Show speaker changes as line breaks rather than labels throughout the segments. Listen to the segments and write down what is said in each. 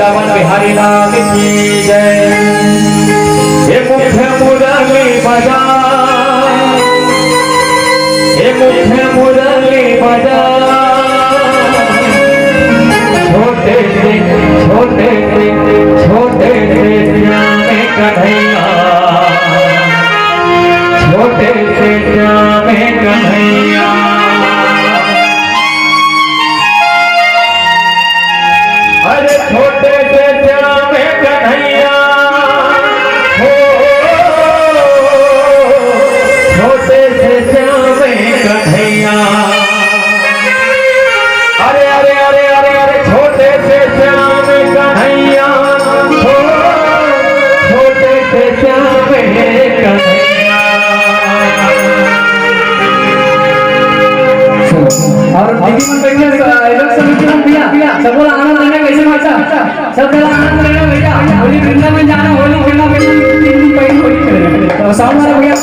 वृंदावन बिहारी लाल की जय। ये मुख्य मुरली बजा, ये मुख्य मुरली बजा, छोटे से छोटे से छोटे से श्याम कन्हैया, छोटे से श्याम कन्हैया। अरे छोटे से श्याम कन्हैया हो, छोटे से श्याम कन्हैया। अरे अरे अरे अरे अरे छोटे से श्याम कन्हैया हो, छोटे से श्याम कन्हैया।
और दीदी मन बैठे इलेक्शन में भैया सबको आनंद लेना कैसे माचा सब लोग आनंद लेना भैया। होली वृंदावन जाना, होली खेलना, 3 दिन पहले होली खेलना। तो साउंड वाला भैया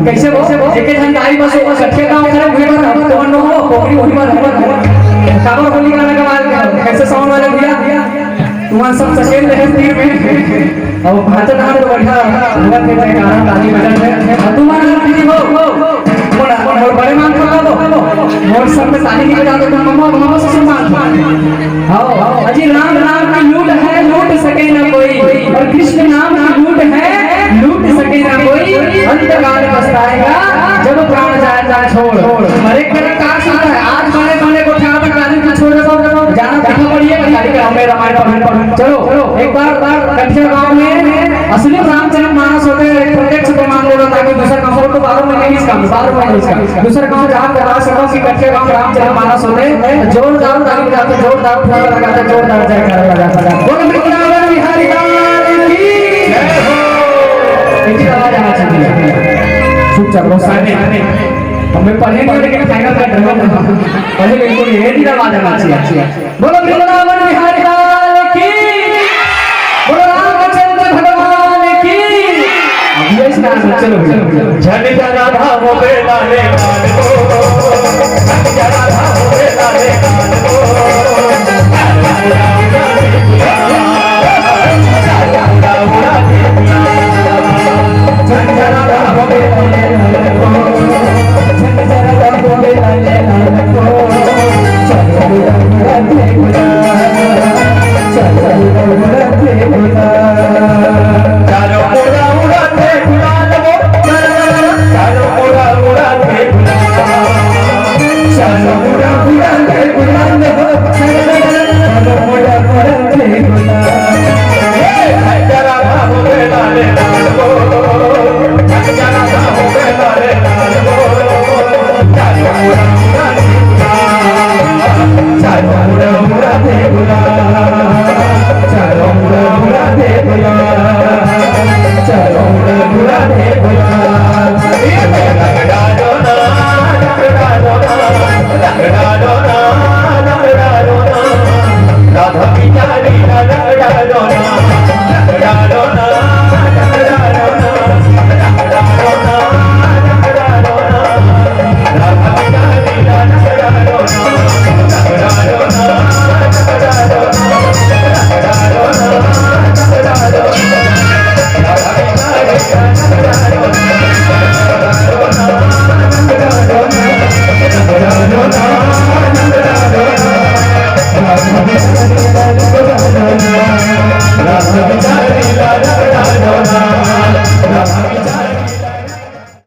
कैसे वो एक जानकारी बस वो सच्चे गांव में हुए बार तो नो हो पोखरी हुई बार काबर होली का लगा मार कैसे साउंड वाले भैया तुम्हारा सब सेकंड है तीर में और भाषण हाथ तो बढ़िया हुआ के कारण ताली बजन है तुम्हारा दीदी हो और बड़े मान कर लो और सब में ताली की बजा दो मम्मा मम्मा से मान आओ अजी राम नाम की लूट है लूट सके ना कोई और कृष्ण नाम की लूट है लूट सके ना कोई अंतकाल पछताएगा जब प्राण जाए छोड़। मरे करे का साथ है आज मारे मारे को ठाड़ पर गाली को छोड़ दो जाना देखा पड़िए गाली का हमें रामायण पढ़ चलो एक बार कटिया गांव में असली रामचरित मानस होते प्रत्यक्ष प्रमाण दे दो ताकि दूसरा गांव को 12 महीने इसका दूसरा गांव जहां करा सको कि कटिया गांव रामचरित मानस होते जोरदार ताली बजाते जोरदार फूल लगाते जोरदार जयकार लगाते बोलो वृंदावन बिहारी लाल की जय हो। एक आवाज आना चाहिए चुपचाप सामने हमें पढ़े नहीं लेकिन फाइनल कर दूंगा पहले बिल्कुल ये नहीं आवाज आना चाहिए बोलो वृंदावन बिहारी लाल की बोलो रामचंद्र भगवान की अब ये स्नान चलो
झन जरा धाम पे लाले कान को झन जरा धाम पे लाले कान